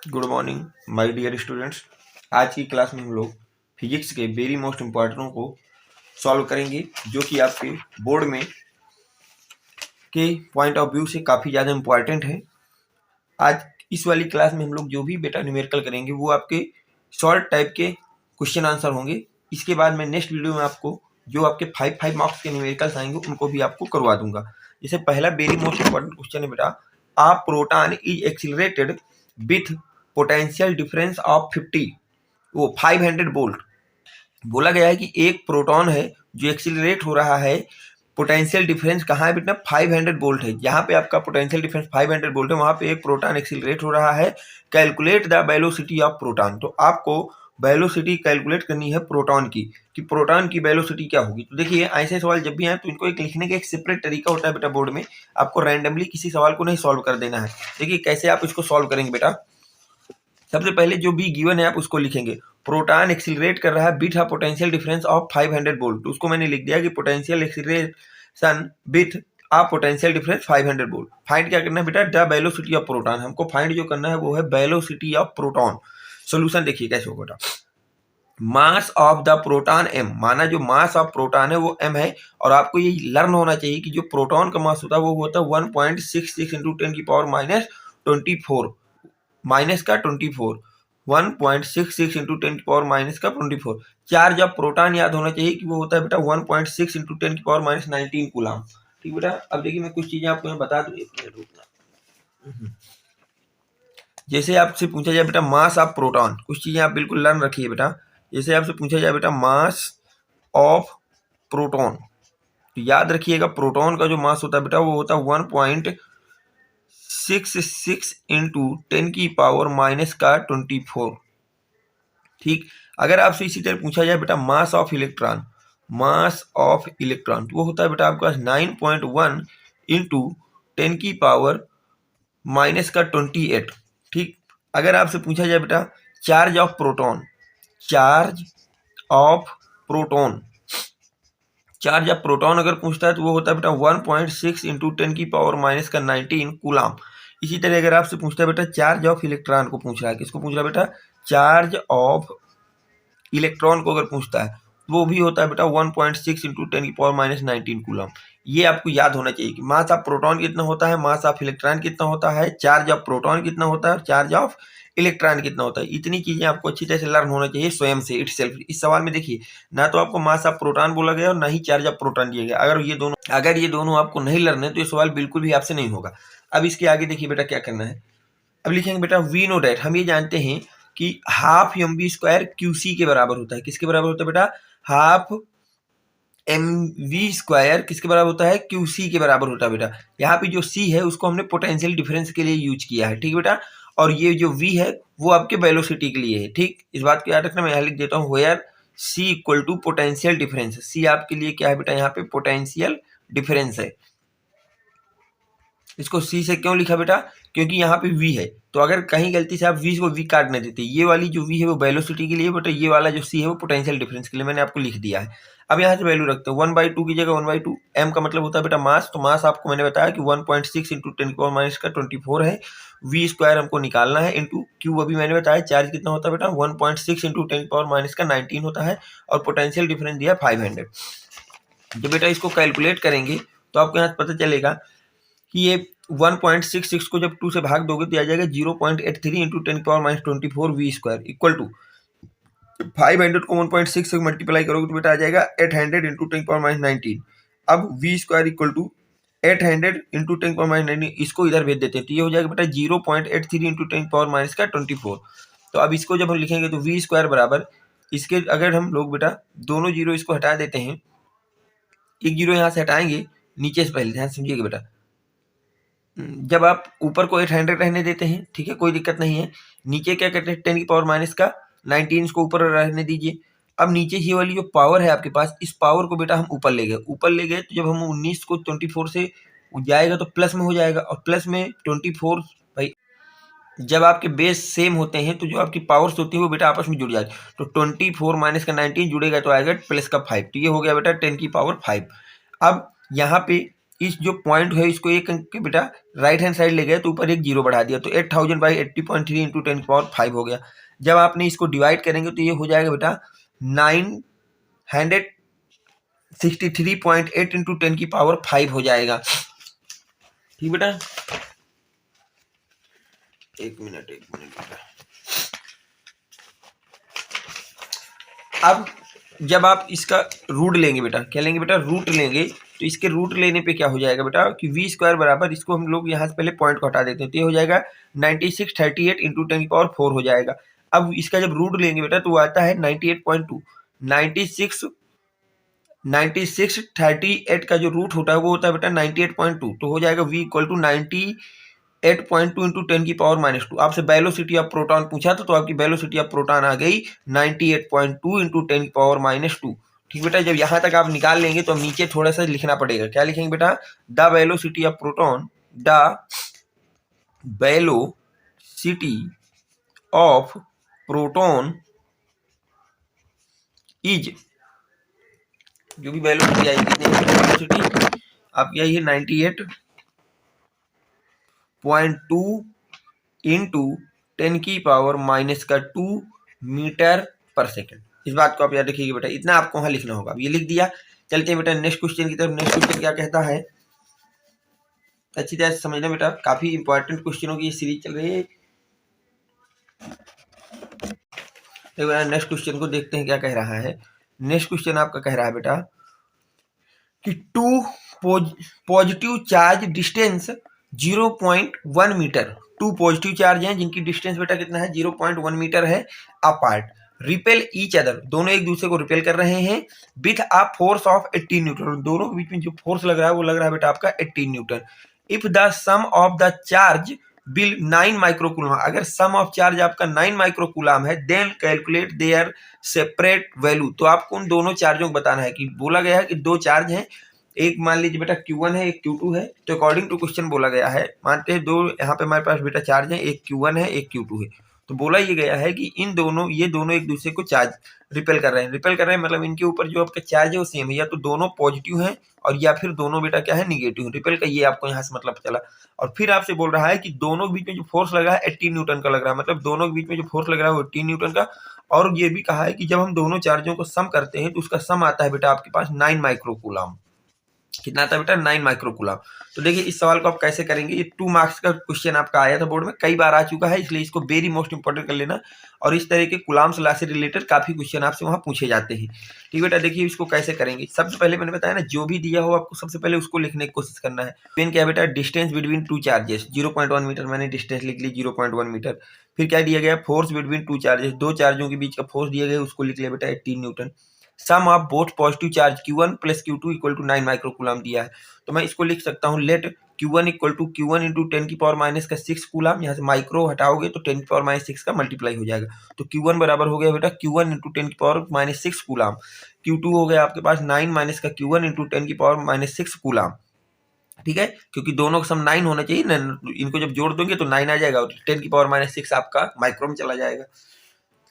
Good morning my dear students. आज की class में हम लोग फिजिक्स के वेरी मोस्ट इम्पॉर्टेंटों को सॉल्व करेंगे, जो कि आपके बोर्ड में के पॉइंट ऑफ व्यू से काफ़ी ज़्यादा इम्पॉर्टेंट है। आज इस वाली क्लास में हम लोग जो भी बेटा न्यूमेरिकल करेंगे वो आपके शॉर्ट टाइप के क्वेश्चन आंसर होंगे। इसके बाद मैं नेक्स्ट वीडियो में आपको जो आपके 5 मार्क्स के न्यूमेरिकल्स आएंगे उनको भी आपको करवा दूंगा। जैसे पहला वेरी मोस्ट इम्पॉर्टेंट क्वेश्चन है बेटा, a proton is accelerated with potential difference of 500 volt. बोला गया है कि एक प्रोटॉन है जो एक्सिलरेट हो रहा है, पोटेंशियल डिफरेंस कहाँ है बेटा 500 वोल्ट है। जहाँ पे आपका पोटेंशियल डिफरेंस 500 वोल्ट है वहाँ पे एक प्रोटॉन एक्सिलरेट हो रहा है। Calculate the velocity of proton. तो आपको वेलोसिटी कैलकुलेट करनी है प्रोटॉन की, कि प्रोटॉन की वेलोसिटी क्या होगी। तो देखिए ऐसे सवाल जब भी आए तो इनको एक लिखने का एक सेपरेट तरीका होता है बेटा बोर्ड में। आपको रैंडमली किसी सवाल को नहीं सॉल्व कर देना है। देखिए कैसे आप इसको सॉल्व करेंगे बेटा। सबसे पहले जो भी गिवन है आप उसको लिखेंगे। प्रोटॉन एक्सिलरेट कर रहा है with a potential difference of 500 volt. तो उसको मैंने लिख दिया कि potential acceleration with a potential difference 500 volt. Find क्या करना है बेटा, द वेलोसिटी ऑफ प्रोटॉन। हमको फाइंड जो करना है वो है वेलोसिटी ऑफ प्रोटॉन। सोल्यूशन देखिए कैसे होगा बेटा। Mass of the proton m, माना जो मास ऑफ प्रोटॉन है वो m है, और आपको ये लर्न होना चाहिए कि जो प्रोटॉन का मास होता है वो होता है 1.66 इंटू 10 की पावर माइनस 24, माइनस का 24, 1.66 इंटू 10 की पावर माइनस का 24। चार्ज ऑफ प्रोटॉन याद होना चाहिए कि वो होता है बेटा 1.6 इंटू 10 की पावर माइनस 19 कूलम। ठीक बेटा। अब देखिए मैं कुछ चीजें आपको यहाँ बता दूं, एक मिनट रुकना। जैसे आपसे पूछा जाए बेटा मास ऑफ प्रोटॉन, कुछ चीजें आप बिल्कुल लर्न रखिए बेटा। जैसे आपसे पूछा जाए बेटा मास ऑफ प्रोटॉन, तो याद रखिएगा प्रोटॉन का जो मास होता है बेटा वो होता है 1.66 इंटू 10 की पावर माइनस का 24। ठीक। अगर आपसे इसी तरह पूछा जाए बेटा mass of electron, mass of electron तो वो होता है बेटा आपके पास 9.1 इंटू 10 की पावर माइनस का 28। ठीक। अगर आपसे पूछा जाए बेटा charge of proton, charge of proton, charge of proton अगर पूछता है तो वो होता है बेटा 1.6 इंटू 10 की पावर माइनस का 19 कूलम। इसी तरह अगर आपसे पूछता है बेटा चार्ज ऑफ इलेक्ट्रॉन को पूछ रहा है, किसको पूछ रहा है बेटा, चार्ज ऑफ इलेक्ट्रॉन को अगर पूछता है वो भी होता है बेटा 1.6 इंटू 10 की पावर माइनस 19 कूलम। ये आपको याद होना चाहिए कि मास ऑफ प्रोटॉन कितना होता है, मास ऑफ इलेक्ट्रॉन कितना होता है, चार्ज ऑफ प्रोटॉन कितना होता है, चार्ज ऑफ इलेक्ट्रॉन कितना होता है। इतनी चीजें आपको अच्छी तरह से लर्न होना चाहिए स्वयं से, इटसेल्फ। इस सवाल में देखिए ना तो आपको मास ऑफ प्रोटॉन बोला गया और ना ही चार्ज ऑफ प्रोटॉन दिया गया। अगर ये दोनों आपको नहीं लर्न है तो ये सवाल बिल्कुल भी आपसे नहीं होगा। अब इसके आगे देखिए बेटा क्या करना है। अब लिखेंगे बेटा वी नो डैट, हम ये जानते हैं कि half m v square q c के बराबर होता है। किसके बराबर होता है बेटा, हाफ एम वी स्क्वायर किसके बराबर होता है, क्यू सी के बराबर होता है बेटा। यहाँ पे जो सी है उसको हमने पोटेंशियल डिफरेंस के लिए यूज किया है। ठीक बेटा। और ये जो वी है वो आपके वेलोसिटी के लिए है। ठीक, इस बात को याद रखना। मैं यहाँ लिख देता हूँ where C equal to potential difference. C आपके लिए क्या है बेटा, यहाँ पे पोटेंशियल डिफरेंस है। इसको सी से क्यों लिखा बेटा, क्योंकि यहाँ पे वी है। तो अगर कहीं गलती से आप वी को वी काट नहीं देते, ये वाली जो वी है वो वेलोसिटी के लिए, बेटा ये वाला जो सी है वो पोटेंशियल डिफरेंस के लिए, मैंने आपको लिख दिया है। अब यहाँ से वैल्यू रखते हैं 1/2 की जगह 1/2। एम का मतलब होता है बेटा मास, तो मास आपको मैंने बताया कि 1.6 इंटू 10 की पावर माइनस का 24 है। वी स्क्वायर हमको निकालना है, इंटू क्यू अभी मैंने बताया चार्ज कितना होता है बेटा 1.6 इंटू 10 की पावर माइनस का 19 होता है, और पोटेंशियल डिफरेंस दिया 500। जब बेटा इसको कैलकुलेट करेंगे तो आपको यहाँ पता चलेगा कि ये 1.66 को जब 2 से भाग दोगे तो आ जाएगा 0.83 इंटू 10 की power minus 24 v square equal to 500 को 1.6 से मल्टीप्लाई करोगे तो बेटा आ जाएगा 800 इंटू 10 की पावर माइनस 19। अब v square equal to 800 into 10 की पावर माइनस 19, इसको इधर भेज देते हैं तो ये हो जाएगा बेटा 0.83 इंटू 10 की पावर माइनस का 24। तो अब इसको जब हम लिखेंगे तो वी स्क्वायर बराबर इसके, अगर हम लोग बेटा दोनों जीरो इसको हटा देते हैं, एक जीरो यहाँ से हटाएंगे नीचे से, पहले ध्यान समझिएगा बेटा। जब आप ऊपर को 800 रहने देते हैं, ठीक है कोई दिक्कत नहीं है, नीचे क्या करते हैं 10 की पावर माइनस का 19 इसको ऊपर रहने दीजिए। अब नीचे ही वाली जो पावर है आपके पास, इस पावर को बेटा हम ऊपर ले गए, तो जब हम 19 को 24 से जाएगा तो प्लस में हो जाएगा, और प्लस में 24 भाई जब आपके बेस सेम होते हैं तो जो आपकी पावर्स होती है वो बेटा आपस में जुड़ जाती है। तो 24 माइनस का 19 जुड़ेगा तो आएगा प्लस का 5, तो ये हो गया बेटा 10 की पावर 5। अब यहाँ पे इस जो पॉइंट है इसको एक अंक के बेटा राइट हैंड साइड ले गए तो ऊपर एक जीरो बढ़ा दिया, तो 8000 बाई 80.3 इंटू 10⁵ हो गया। जब आपने इसको डिवाइड करेंगे तो ये हो जाएगा बेटा 963.8 इंटू 10⁵ हो जाएगा। ठीक बेटा, एक मिनट बेटा। अब जब आप इसका रूट लेंगे बेटा, क्या लेंगे बेटा, रूट लेंगे, तो इसके रूट लेने पे क्या हो जाएगा बेटा कि v² बराबर, इसको हम लोग यहाँ से पहले पॉइंट को हटा देते हैं, तो ये हो जाएगा 9638 इंटू 10⁴ हो जाएगा। अब इसका जब रूट लेंगे बेटा तो वो आता है 98.2। 9638 का जो रूट होता है वो होता है बेटा 98.2, तो हो जाएगा v इक्वल टू 98.2 इंटू 10⁻²। आपसे वेलोसिटी ऑफ प्रोटॉन पूछा था तो आपकी वेलोसिटी ऑफ प्रोटॉन आ गई 98.2 इंटू 10⁻²। ठीक बेटा, जब यहाँ तक आप निकाल लेंगे तो नीचे थोड़ा सा लिखना पड़ेगा। क्या लिखेंगे बेटा, the velocity of proton, the velocity of proton is, जो भी वेलोसिटी आएगी कितनी वेलोसिटी आपकी आई है 98.2 इंटू 10⁻² मीटर पर सेकेंड। इस बात को आप याद रखिएगा बेटा, इतना आपको वहां लिखना होगा। ये लिख दिया, चलते हैं बेटा नेक्स्ट क्वेश्चन की तरफ। नेक्स्ट क्वेश्चन क्या कहता है, अच्छी तरह से समझना बेटा, काफी इंपॉर्टेंट क्वेश्चनों की सीरीज चल रही है। नेक्स्ट क्वेश्चन को देखते हैं क्या कह रहा है। नेक्स्ट क्वेश्चन आपका कह रहा है बेटा कि two positive charge distance 0.1 meter, two positive charge हैं जिनकी डिस्टेंस बेटा कितना है 0.1 मीटर है, अपार्ट, रिपेल ईच अदर, दोनों एक दूसरे को रिपेल कर रहे हैं, with a force of 18 Newton, दोनों के बीच में जो फोर्स लग रहा है वो लग रहा है बेटा आपका 18 newton. If the sum of the charge will 9 microcoulomb, अगर सम ऑफ चार्ज आपका 9 माइक्रोकूलम है, then calculate their separate value, तो आपको उन दोनों चार्जों को बताना है। कि बोला गया है कि दो चार्ज हैं, एक मान लीजिए बेटा Q1 है, एक Q2 है, तो अकॉर्डिंग टू क्वेश्चन बोला गया है, मानते हैं दो यहाँ पे हमारे पास बेटा चार्ज है, एक Q1 है, एक Q2 है, तो बोला ये गया है कि इन दोनों, ये दोनों एक दूसरे को चार्ज रिपेल कर रहे हैं। रिपेल कर रहे हैं मतलब इनके ऊपर जो आपका चार्ज है वो सेम है, या तो दोनों पॉजिटिव हैं और या फिर दोनों बेटा क्या है निगेटिव है। रिपेल का ये आपको यहाँ से मतलब चला। और फिर आपसे बोल रहा है कि दोनों के बीच में जो फोर्स लगा है 18 न्यूटन का लग रहा है, मतलब दोनों के बीच में जो फोर्स लग रहा है वो 18 न्यूटन का। और ये भी कहा है कि जब हम दोनों चार्जों को सम करते हैं तो उसका सम आता है बेटा आपके पास 9 माइक्रोकूलम। कितना आता है बेटा 9 माइक्रोकूलम। तो देखिए इस सवाल को आप कैसे करेंगे, ये 2 मार्क्स का क्वेश्चन आपका आया था बोर्ड में, कई बार आ चुका है, इसलिए इसको वेरी मोस्ट इंपॉर्टेंट कर लेना। और इस तरह के कुलाम्स लॉ से रिलेटेड काफी क्वेश्चन आपसे वहां पूछे जाते हैं। ठीक बेटा, देखिए इसको कैसे करेंगे। सबसे पहले मैंने बताया ना, जो भी दिया हो आपको सबसे पहले उसको लिखने की कोशिश करना है। पेन क्या बेटा, distance between two charges 0.1 meter, मैंने डिस्टेंस लिख ली 0.1 मीटर। फिर क्या दिया गया, फोर्स बिटवीन टू चार्जेस, दो चार्जों के बीच का फोर्स दिया गया, उसको लिख लिया बेटा 18 newton. Sum of both positive charge Q1 plus Q2 equal to 9 microcoulomb दिया है, तो मैं इसको लिख सकता हूँ let Q1 equal to Q1 into 10⁻⁻6 coulomb, यहाँ से माइक्रो हटाओगे तो 10⁻⁻6 का मल्टीप्लाई हो जाएगा, तो Q1 बराबर हो गया बेटा Q1 इंटू 10⁻⁻6 कूलम। Q2 हो गया आपके पास 9 माइनस का Q1 इंटू 10⁻⁻6 कूलम। ठीक है, क्योंकि दोनों का सम 9 होना चाहिए ना, इनको जब जोड़ दोगे तो 9 आ जाएगा और 10⁻�6 आपका माइक्रो में चला जाएगा।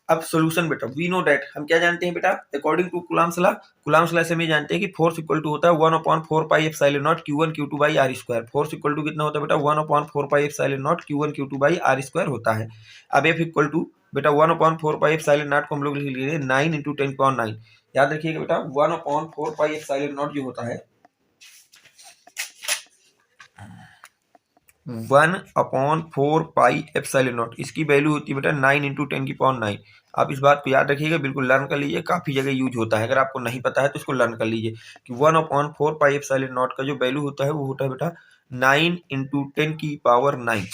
अब सॉल्यूशन बेटा, वी नो दैट, हम क्या जानते हैं बेटा, according to Coulomb's law, Coulomb's law से हम जानते हैं कि फोर्स इक्वल टू होता है 1/4πε0 Q1 Q2 by r²। Force equal to कितना होता है बेटा 1/4πε0 Q1 Q2 बाई r² होता है। अब F इक्वल टू बेटा 1/4πε0 को हम लोग लिख लीजिए 9 इंटू 10⁹। याद रखिएगा बेटा 1/4πε0 जो होता है 1/4πε0, इसकी वैल्यू होती है बेटा 9 इंटू 10⁹। आप इस बात को याद रखिएगा, बिल्कुल लर्न कर लीजिए, काफी जगह यूज होता है। अगर आपको नहीं पता है तो इसको लर्न कर लीजिए कि 1/4πε0 का जो वैल्यू होता है वो होता है बेटा 9 इंटू 10⁹।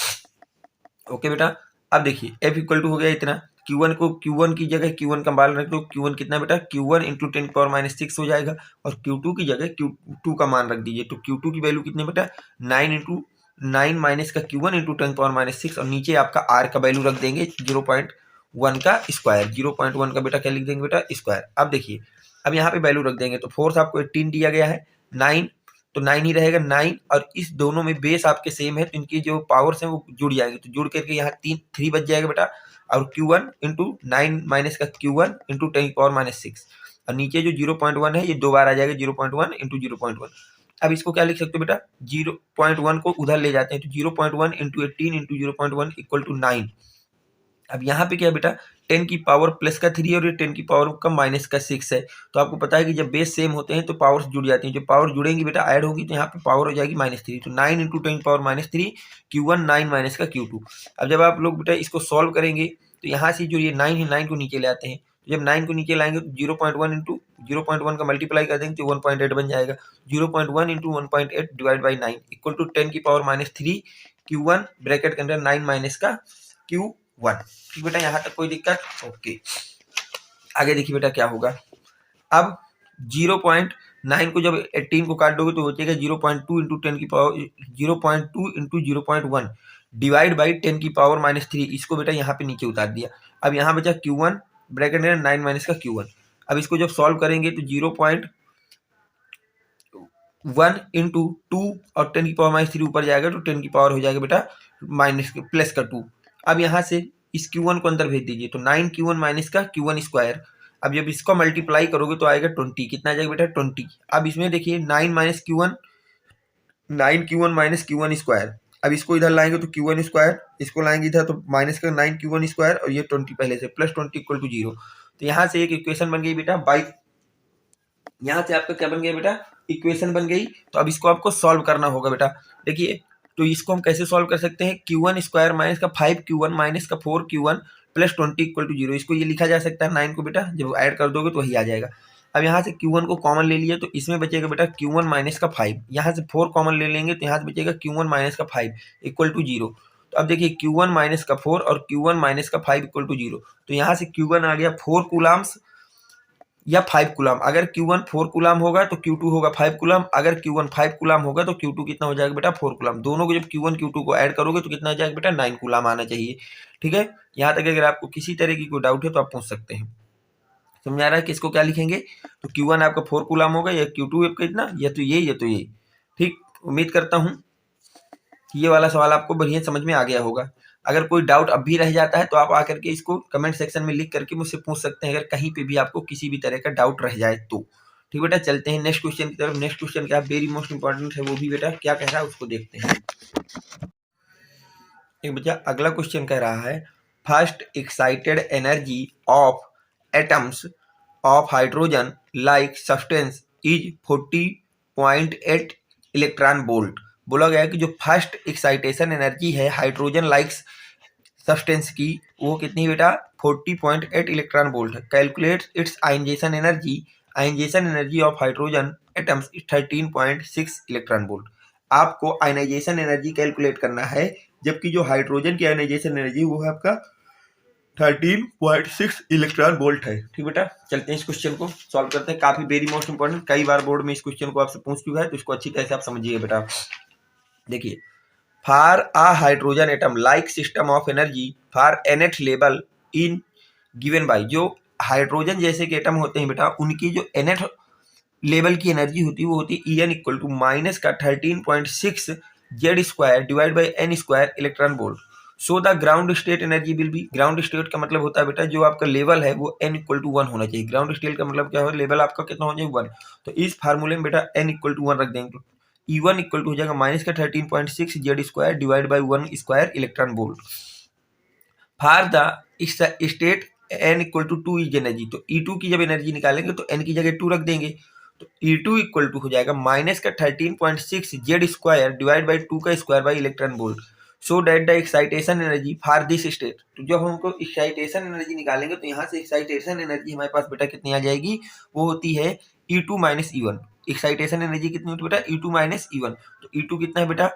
ओके बेटा, अब देखिए F इक्वल टू हो गया इतना, Q1 को Q1 की जगह Q1 का मान रख दो, Q1 कितना बेटा Q1 इंटू 10⁻⁻6 हो जाएगा, और Q2 की जगह Q2 का मान रख दीजिए, तो Q2 की वैल्यू कितनी बेटा 9 माइनस का Q1 इंटू 10⁻�6, और नीचे आपका R का वैल्यू रख देंगे 0.1 का स्क्वायर, 0.1 का बेटा क्या लिख देंगे बेटा स्क्वायर। अब देखिए, अब यहाँ पे वैल्यू रख देंगे, तो फोर्स आपको 18 दिया गया है, 9 तो 9 ही रहेगा 9, और इस दोनों में बेस आपके सेम है तो इनकी जो पावर्स हैं वो जुड़ जाएंगे, तो जुड़ करके यहाँ 3 बच जाएगा बेटा, और Q1 इंटू 9 माइनस का Q1 इंटू 10⁻⁻6, और नीचे जो 0.1 है ये 2 बार आ जाएगा 0.1 इंटू 0.1। अब इसको क्या लिख सकते हो बेटा, 0.1 को उधर ले जाते हैं तो 0.1 इंटू 18 इंटू 0.1 इक्वल टू 9। अब यहाँ पे क्या है बेटा, 10 की पावर प्लस का 3 और ये 10 की पावर का माइनस का 6 है। तो आपको पता है कि जब बेस सेम होते हैं तो पावर्स जुड़ जाती हैं, जो पावर जुड़ेंगी बेटा ऐड होगी तो यहाँ पे पावर हो जाएगी -3। तो 9 इंटू 10 पावर -3 Q1 9 माइनस का Q2। अब जब आप लोग बेटा इसको सॉल्व करेंगे तो यहाँ से जो ये 9 है 9 को नीचे ले आते हैं, तो जब 9 को नीचे लाएंगे तो 0.1 इंटू 0.1 का मल्टीप्लाई कर देंगे तो 1.8 बन जाएगा। 0.1 into 1.8 divide by 9 equal to 10 की पावर -3 Q1 ब्रैकेट के अंदर 9 माइनस का Q1। ठीक बेटा, यहाँ तक कोई दिक्कत? ओके, आगे देखिए बेटा क्या होगा। अब 0.9 को जब 18 को काट दोगे तो हो जाएगा 0.2 इंटू 10 की पावर 0.2 इंटू 0.1 डिवाइड बाई 10 की पावर -3। इसको बेटा यहाँ पे नीचे उतार दिया। अब यहाँ बचा Q1 ब्रैकेट में 9 माइनस का Q1। अब इसको जब सॉल्व करेंगे तो 0.1 इंटू 2 और 10 की पावर -3 ऊपर जाएगा तो 10 की पावर हो जाएगा बेटा प्लस का 2। अब यहाँ से इस Q1 को अंदर भेज दीजिए तो 9 Q1 माइनस का Q1 स्क्वायर। अब जब इसको मल्टीप्लाई करोगे तो आएगा 20। कितना आ जाएगा बेटा 20। अब इसमें देखिए 9 minus Q1 9 Q1 minus Q1 square. अब इसको इधर लाएंगे तो Q1 स्क्वायर, इसको लाएंगे इधर तो माइनस का 9 Q1 स्क्वायर और ये 20 पहले से प्लस 20 इक्वल टू 0। तो यहाँ से एक इक्वेशन बन गई बेटा बाई, यहाँ से आपका क्या बन गया बेटा, इक्वेशन बन गई। तो अब इसको आपको सॉल्व करना होगा बेटा। देखिए तो इसको हम कैसे सॉल्व कर सकते हैं, Q1 स्क्वायर माइनस का 5Q1 माइनस का 4Q1 प्लस 20 इक्वल टू 0। इसको ये लिखा जा सकता है 9 को बेटा, जब ऐड कर दोगे तो वही आ जाएगा। अब यहाँ से Q1 को कॉमन ले लिए तो इसमें बचेगा बेटा Q1 माइनस का 5। यहाँ से 4 कॉमन ले लेंगे तो यहाँ से बचेगा Q1 माइनस का 5 इक्वल टू 0। तो अब देखिए Q1 माइनस का 4 और Q1 माइनस का 5 इक्वल टू 0। तो यहाँ से Q1 आ गया 4 कूलम्स या 5 कूलम। अगर Q1 4 कूलम होगा तो Q2 होगा 5 कूलम। अगर Q1 5 कूलम होगा तो Q2 कितना हो जाएगा बेटा 4 कूलम। दोनों को जब Q1 Q2 को ऐड करोगे तो कितना आ जाएगा बेटा 9 कूलम आना चाहिए। ठीक है, यहाँ तक अगर आपको किसी तरह की कोई डाउट है तो आप पूछ सकते हैं। समझ आ रहा है कि इसको क्या लिखेंगे, तो Q1 आपका 4 कूलम होगा या Q2 आपका इतना, या तो ये। ठीक, उम्मीद करता हूँ ये वाला सवाल आपको बढ़िया समझ में आ गया होगा। अगर कोई डाउट अब भी रह जाता है तो आप आकर के इसको कमेंट सेक्शन में लिख करके मुझसे पूछ सकते हैं, अगर कहीं पे भी आपको किसी भी तरह का डाउट रह जाए तो। ठीक बेटा, चलते हैं नेक्स्ट क्वेश्चन की तरफ। नेक्स्ट क्वेश्चन क्या वेरी मोस्ट इंपॉर्टेंट है, वो भी बेटा क्या कह रहा है उसको देखते हैं। एक बच्चा अगला क्वेश्चन कह रहा है, first excited energy of atoms of hydrogen like substance is 40.8 electron volt. बोला गया है कि जो फर्स्ट एक्साइटेशन एनर्जी है हाइड्रोजन लाइक सब्सटेंस की वो कितनी बेटा 40.8 इलेक्ट्रॉन वोल्ट है। Calculate its ionization energy. Ionization energy of hydrogen atoms 13.6 electron volt. आपको आयनाइजेशन एनर्जी कैलकुलेट करना है, जबकि जो हाइड्रोजन की आयनाइजेशन एनर्जी वो है आपका 13.6 इलेक्ट्रॉन वोल्ट है। ठीक बेटा, चलते हैं इस क्वेश्चन को सॉल्व करते हैं। काफी वेरी मोस्ट इंपॉर्टेंट, कई बार बोर्ड में इस क्वेश्चन को आपसे पूछ चुका है तो इसको अच्छी तरह से आप समझिए बेटा। देखिए, for a hydrogen atom like system of energy for nth level in given by, जो हाइड्रोजन जैसे के एटम होते हैं बेटा उनकी जो nth लेवल की एनर्जी होती है वो होती है En इक्वल टू माइनस का 13.6 Z square divide by n square electron volt. So the ground state energy will be, ground state का मतलब होता है बेटा जो आपका लेवल है वो n इक्वल टू 1 होना चाहिए। ग्राउंड स्टेट का मतलब क्या हो, लेवल आपका कितना होना चाहिए 1। तो इस फार्मूले में बेटा n इक्वल टू 1 रख देंगे तो E1 इक्वल टू हो जाएगा माइनस का 13.6 Z square divide by 1 square electron volt. For the state n equal to 2 is energy, तो E2 की जब एनर्जी निकालेंगे तो n की जगह 2 रख देंगे तो E2 इक्वल टू हो जाएगा माइनस का 13.6 जेड स्क्वायर डिवाइड बाई 2 का square by electron volt. So that the excitation energy for this state. तो जब हमको एक्साइटेशन एनर्जी निकालेंगे तो यहाँ से एक्साइटेशन एनर्जी हमारे पास बेटा कितनी आ जाएगी, वो होती है E2 minus E1। Excitation energy कितनी होती है बेटा E2 माइनस E1। तो E2 कितना है बेटा,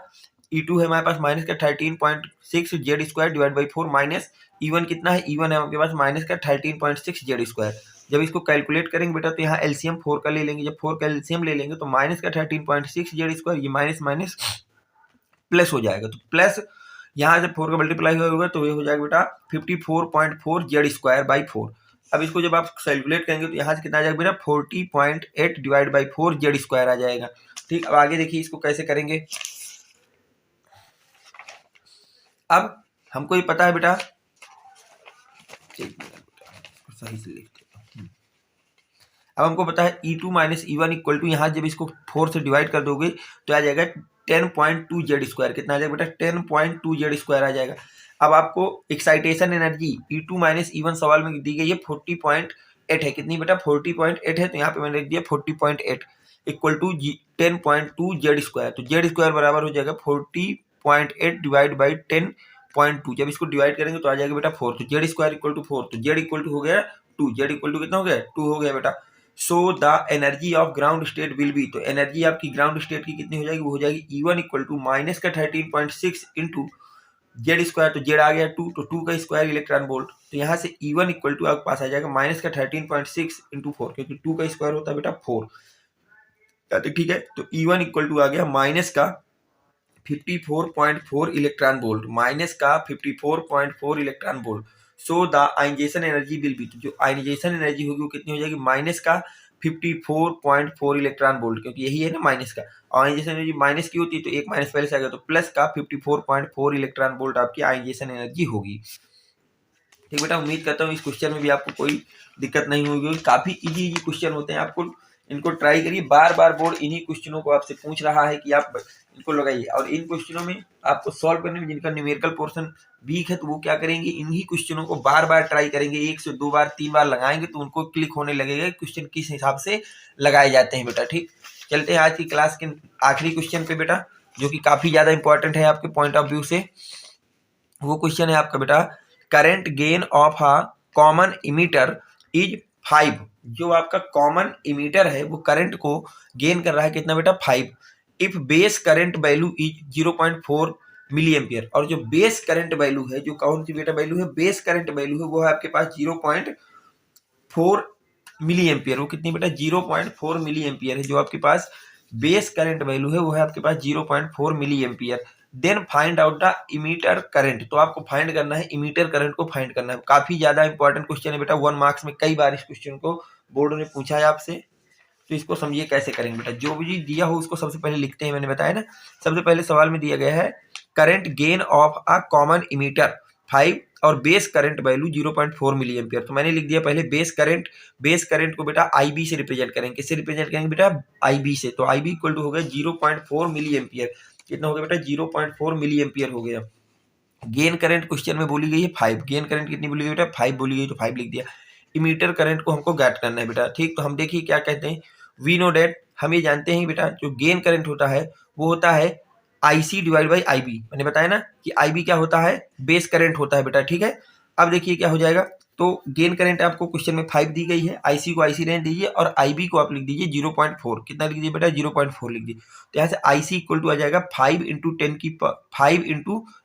E2 है हमारे पास माइनस का 13.6 Z square divide by 4 minus E1 कितना है, E1 है आपके पास माइनस का 13.6 जेड स्क्वायर। जब इसको कैलकुलेट करेंगे बेटा तो यहाँ एलसीएम 4 का ले लेंगे, जब 4 का एलसीएम ले लेंगे तो माइनस का 13.6 जेड स्क्वायर, ये माइनस माइनस प्लस हो जाएगा। तो प्लस यहाँ जब 4 का मल्टीप्लाई होगा तो ये हो जाएगा बेटा 54.4 जेड स्क्वायर बाई 4। अब इसको जब आप कैलकुलेट करेंगे तो यहाँ से कितना आ जाएगा बेटा 40.8 डिवाइड बाई 4 जेड स्क्वायर आ जाएगा। ठीक, अब आगे देखिए इसको कैसे करेंगे। अब हमको ये पता है बेटा, सही से लिखते हैं। अब हमको पता है E2 minus E1 equal to, यहाँ जब इसको 4 से डिवाइड कर दोगे तो आ जाएगा 10.2 जेड स्क्वायर। कितना आ जाएगा बेटा? 10.2 जेड स्क्वायर आ जाएगा। अब आपको excitation energy E2 minus E1 सवाल में दी गई है 40.8 है। कितनी बेटा? 40.8 है। तो यहाँ पे मैंने लिख दिया 40.8 इक्वल टू 10.2 जेड स्क्वायर। तो जेड स्क्वायर बराबर हो जाएगा 40.8 डिवाइड बाई 10.2। जब इसको डिवाइड करेंगे तो आ जाएगा बेटा 4। तो जेड स्क्वायर इक्वल टू 4। तो जेड इक्वल टू हो गया 2। जेड इक्वल टू कितना हो गया? 2 हो गया बेटा। So the energy of ground state will be, तो एनर्जी आपकी ग्राउंड स्टेट की कितनी हो जाएगी? वो हो जाएगी E1 इक्वल टू माइनस का 13.6 इंटू जेड स्क्वायर। तो जेड आ गया 2, तो 2 का स्क्वायर इलेक्ट्रॉन वोल्ट। तो यहाँ से E1 इक्वल टू आपके पास आ जाएगा माइनस का 13.6 इंटू 4, क्योंकि 2 का स्क्वायर होता है बेटा 4। ठीक है, तो E1 इक्वल टू आ गया माइनस का 54.4 इलेक्ट्रॉन वोल्ट, माइनस का 54.4 electron volt. So the ionization energy will be, तो जो आयनाइजेशन एनर्जी होगी वो कितनी हो जाएगी? माइनस का 54.4 इलेक्ट्रॉन वोल्ट, क्योंकि यही है ना माइनस का। आयनाइजेशन एनर्जी माइनस की होती है तो एक माइनस पहले से आ गया, तो प्लस का 54.4 इलेक्ट्रॉन वोल्ट आपकी आयनाइजेशन एनर्जी होगी। ठीक बेटा, उम्मीद करता हूँ इस क्वेश्चन में भी आपको कोई दिक्कत नहीं होगी। काफी इजी क्वेश्चन होते हैं, आपको इनको ट्राई करिए। बार बार बोर्ड इन्हीं क्वेश्चनों को आपसे पूछ रहा है कि आप इनको लगाइए, और इन क्वेश्चनों में आपको सॉल्व करने में जिनका न्यूमेरिकल पोर्शन वीक है तो वो क्या करेंगे? इन्हीं क्वेश्चनों को बार बार ट्राई करेंगे, 1 से 2 बार 3 बार लगाएंगे तो उनको क्लिक होने लगेगा क्वेश्चन किस हिसाब से लगाए जाते हैं बेटा। ठीक, चलते हैं आज की क्लास के आखिरी क्वेश्चन पे बेटा, जो कि काफी ज्यादा इंपॉर्टेंट है आपके पॉइंट ऑफ व्यू से। वो क्वेश्चन है आपका बेटा, current gain of a common emitter is 5। जो आपका कॉमन इमीटर है वो करंट को गेन कर रहा है कितना बेटा? 5। If base current value is 0.4 milli ampere, और जो बेस करंट वैल्यू है, जो कौन सी बेटा वैल्यू है? बेस करंट वैल्यू है वो है आपके पास 0.4 मिली एम्पियर। वो कितनी बेटा? 0.4 मिली एम्पियर है। जो आपके पास बेस करंट वैल्यू है वो है आपके पास 0.4 milli ampere. Then find out the emitter current, तो आपको फाइंड करना है इमीटर करंट को फाइंड करना है। काफी ज्यादा इंपॉर्टेंट क्वेश्चन है बेटा, 1 मार्क्स में कई बार इस क्वेश्चन को बोर्ड ने पूछा है आपसे। तो इसको समझिए कैसे करेंगे बेटा। जो भी दिया हो उसको सबसे पहले लिखते हैं, मैंने बताया ना। सबसे पहले सवाल में दिया गया है current gain of a common emitter 5 और base current value 0.4 milli ampere. तो मैंने लिख दिया पहले बेस करंट को बेटा IB से रिप्रेजेंट करेंगे। किससे रिप्रेजेंट करेंगे बेटा? IB से। तो IB इक्वल टू हो गया 0.4 मिली एम्पियर। कितना हो गया बेटा? 0.4 मिली एम्पियर हो गया। गेन करंट क्वेश्चन में बोली गई है 5। गेन करंट कितनी बोली गई बेटा? 5 बोली गई, तो 5 लिख दिया। इमीटर करंट को हमको ज्ञात करना है बेटा। ठीक, तो हम देखिए क्या कहते हैं। वी नो डेट, हम ये जानते हैं बेटा, जो गेन करंट होता है वो होता है IC डिवाइड बाई IB। मैंने बताया ना कि IB क्या होता है? बेस करंट होता है बेटा। ठीक है, अब देखिए क्या हो जाएगा। तो गेन करंट आपको क्वेश्चन में 5 दी गई है, IC को IC रहने दीजिए और IB को आप लिख दीजिए 0.4। कितना लिख दीजिए बेटा? 0.4 लिख दीजिए। तो यहाँ से IC इक्वल टू आ जाएगा 5 इंटू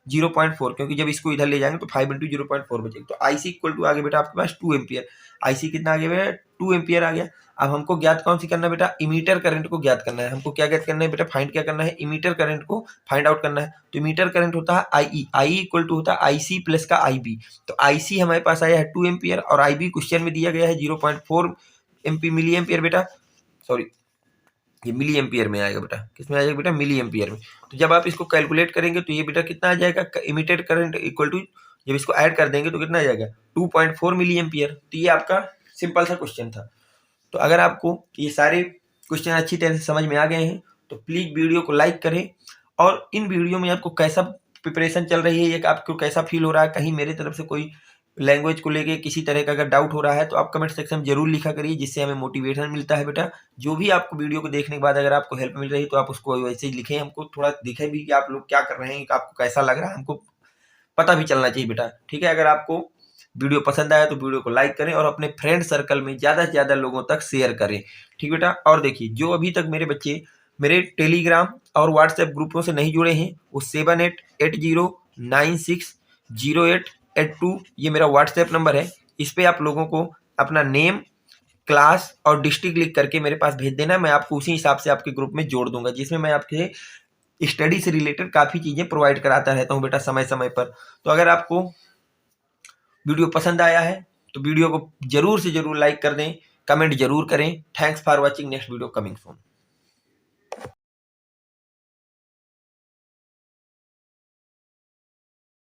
0.4, क्योंकि जब इसको इधर ले जाएंगे तो 5 इंटू 0.4 बचेगा। तो IC इक्वल टू आ गया बेटा आपके पास 2 एम्पियर। IC कितना आ गया बेटा? 2 एम्पियर आ गया। अब हमको ज्ञात कौन सी करना है बेटा? इमीटर करंट को ज्ञात करना है। हमको क्या ज्ञात करना है बेटा? फाइंड क्या करना है? इमीटर करंट को फाइंड आउट करना है। तो इमीटर करंट होता है IE इक्वल टू होता है IC प्लस का IB। तो IC हमारे पास आया है 2 एम्पियर और IB क्वेश्चन में दिया गया है 0.4 मिली एम्पियर बेटा। सॉरी, ये मिली एम्पियर में आएगा बेटा। किसमें आएगा बेटा? मिली एम्पियर में। तो जब आप इसको कैलकुलेट करेंगे तो ये बेटा कितना आ जाएगा? इमीटेड करंट इक्वल टू, जब इसको ऐड कर देंगे तो कितना आ जाएगा? 2.4 मिली एम्पियर। तो ये आपका सिंपल सा क्वेश्चन था। तो अगर आपको ये सारे क्वेश्चन अच्छी तरह से समझ में आ गए हैं तो प्लीज वीडियो को लाइक करें, और इन वीडियो में आपको कैसा प्रिपरेशन चल रही है, ये आपको कैसा फील हो रहा है, कहीं मेरी तरफ से कोई लैंग्वेज को लेके किसी तरह का अगर डाउट हो रहा है तो आप कमेंट सेक्शन में जरूर लिखा करिए, जिससे हमें मोटिवेशन मिलता है बेटा। जो भी आपको वीडियो को देखने के बाद अगर आपको हेल्प मिल रही है तो आप उसको वैसे ही लिखें, हमको थोड़ा दिखे भी कि आप लोग क्या कर रहे हैं, आपको कैसा लग रहा है, हमको पता भी चलना चाहिए बेटा। ठीक है, अगर आपको वीडियो पसंद आया तो वीडियो को लाइक करें और अपने फ्रेंड सर्कल में ज़्यादा से ज़्यादा लोगों तक शेयर करें। ठीक बेटा, और देखिए जो अभी तक मेरे बच्चे मेरे टेलीग्राम और व्हाट्सएप ग्रुपों से नहीं जुड़े हैं वो 7880960882 ये मेरा व्हाट्सएप नंबर है। इस पर आप लोगों को अपना नेम, क्लास और डिस्ट्रिक्ट लिख करके मेरे पास भेज देना। मैं आपको उसी हिसाब से आपके ग्रुप में जोड़ दूंगा, जिसमें मैं आपके स्टडी से रिलेटेड काफ़ी चीज़ें प्रोवाइड कराता रहता हूँ बेटा समय समय पर। तो अगर आपको वीडियो पसंद आया है तो वीडियो को जरूर से जरूर लाइक कर दें, कमेंट जरूर करें। Thanks for watching, next video coming soon.